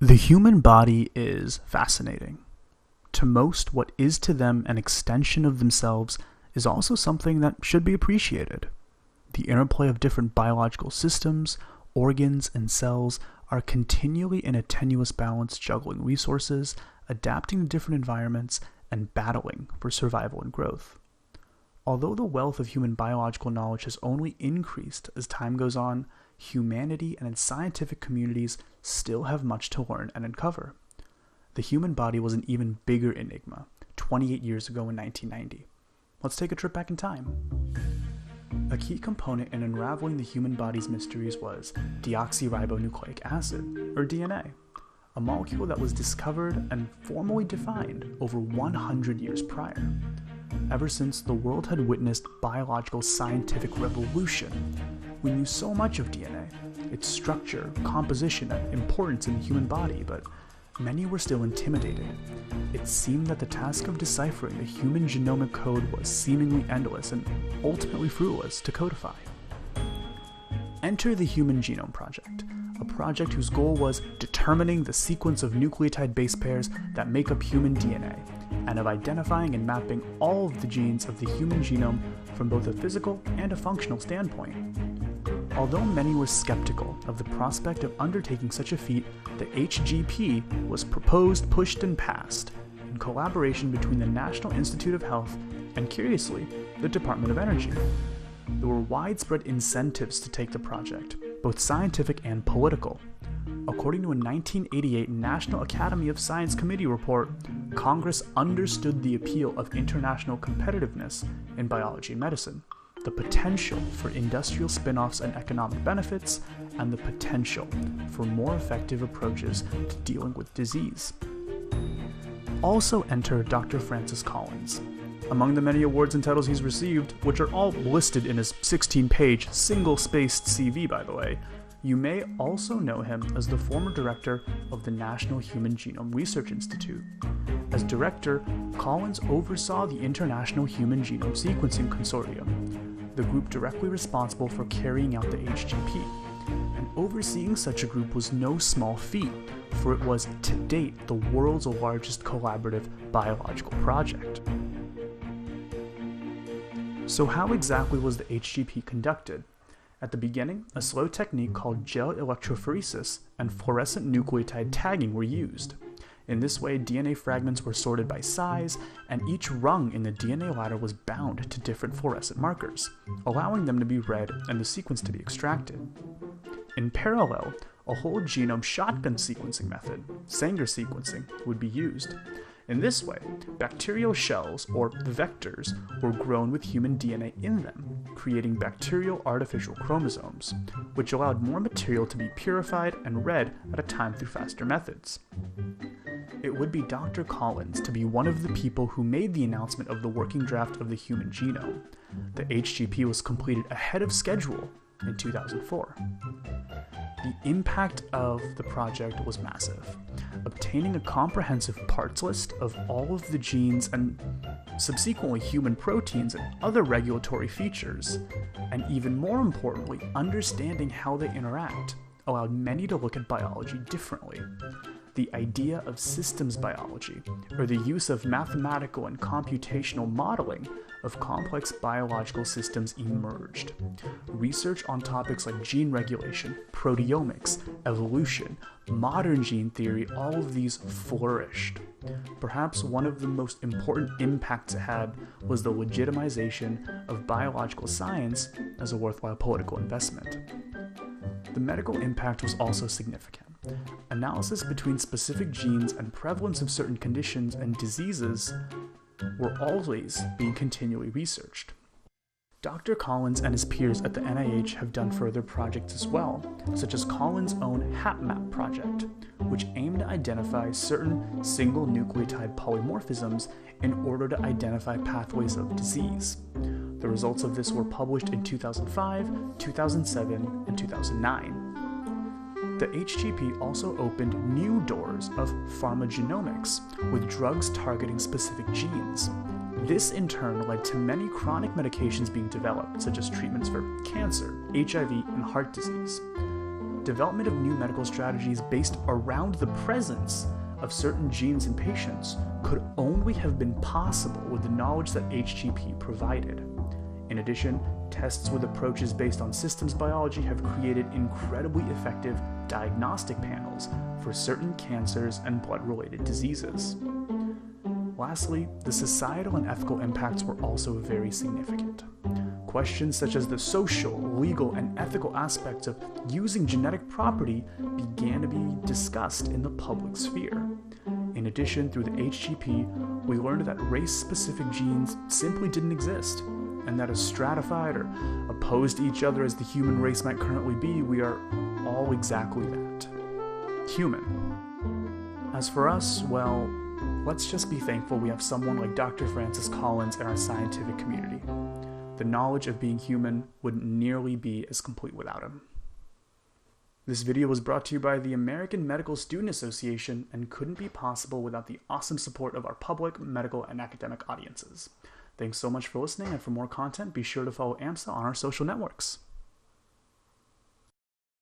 The human body is fascinating. To most, what is to them an extension of themselves is also something that should be appreciated. The interplay of different biological systems, organs, and cells are continually in a tenuous balance, juggling resources, adapting to different environments, and battling for survival and growth. Although the wealth of human biological knowledge has only increased as time goes on, humanity and its scientific communities still have much to learn and uncover. The human body was an even bigger enigma 28 years ago in 1990. Let's take a trip back in time. A key component in unraveling the human body's mysteries was deoxyribonucleic acid, or DNA, a molecule that was discovered and formally defined over 100 years prior. Ever since the world had witnessed biological scientific revolution, we knew so much of DNA, its structure, composition, and importance in the human body, but many were still intimidated. It seemed that the task of deciphering the human genomic code was seemingly endless and ultimately fruitless to codify. Enter the Human Genome Project, a project whose goal was determining the sequence of nucleotide base pairs that make up human DNA, and of identifying and mapping all of the genes of the human genome from both a physical and a functional standpoint. Although many were skeptical of the prospect of undertaking such a feat, the HGP was proposed, pushed, and passed in collaboration between the National Institute of Health and, curiously, the Department of Energy. There were widespread incentives to take the project, both scientific and political. According to a 1988 National Academy of Science Committee report, Congress understood the appeal of international competitiveness in biology and medicine, the potential for industrial spin-offs and economic benefits, and the potential for more effective approaches to dealing with disease. Also enter Dr. Francis Collins. Among the many awards and titles he's received, which are all listed in his 16-page, single-spaced CV, by the way, you may also know him as the former director of the National Human Genome Research Institute. As director, Collins oversaw the International Human Genome Sequencing Consortium, the group directly responsible for carrying out the HGP. And overseeing such a group was no small feat, for it was, to date, the world's largest collaborative biological project. So how exactly was the HGP conducted? At the beginning, a slow technique called gel electrophoresis and fluorescent nucleotide tagging were used. In this way, DNA fragments were sorted by size, and each rung in the DNA ladder was bound to different fluorescent markers, allowing them to be read and the sequence to be extracted. In parallel, a whole genome shotgun sequencing method, Sanger sequencing, would be used. In this way, bacterial shells, or vectors, were grown with human DNA in them, creating bacterial artificial chromosomes, which allowed more material to be purified and read at a time through faster methods. It would be Dr. Collins to be one of the people who made the announcement of the working draft of the human genome. The HGP was completed ahead of schedule in 2004. The impact of the project was massive, obtaining a comprehensive parts list of all of the genes and subsequently human proteins and other regulatory features, and even more importantly, understanding how they interact, allowed many to look at biology differently. The idea of systems biology, or the use of mathematical and computational modeling of complex biological systems, emerged. Research on topics like gene regulation, proteomics, evolution, modern gene theory, all of these flourished. Perhaps one of the most important impacts it had was the legitimization of biological science as a worthwhile political investment. The medical impact was also significant. Analysis between specific genes and prevalence of certain conditions and diseases were always being continually researched. Dr. Collins and his peers at the NIH have done further projects as well, such as Collins' own HapMap project, which aimed to identify certain single nucleotide polymorphisms in order to identify pathways of disease. The results of this were published in 2005, 2007, and 2009. The HGP also opened new doors of pharmacogenomics, with drugs targeting specific genes. This in turn led to many chronic medications being developed, such as treatments for cancer, HIV, and heart disease. development of new medical strategies based around the presence of certain genes in patients could only have been possible with the knowledge that HGP provided. In addition, tests with approaches based on systems biology have created incredibly effective diagnostic panels for certain cancers and blood-related diseases. Lastly, the societal and ethical impacts were also very significant. Questions such as the social, legal, and ethical aspects of using genetic property began to be discussed in the public sphere. In addition, through the HGP, we learned that race-specific genes simply didn't exist, and that as stratified or opposed to each other as the human race might currently be, we are all exactly that. Human. As for us, well, let's just be thankful we have someone like Dr. Francis Collins in our scientific community. The knowledge of being human wouldn't nearly be as complete without him. This video was brought to you by the American Medical Student Association and couldn't be possible without the awesome support of our public, medical, and academic audiences. Thanks so much for listening, and for more content, be sure to follow AMSA on our social networks.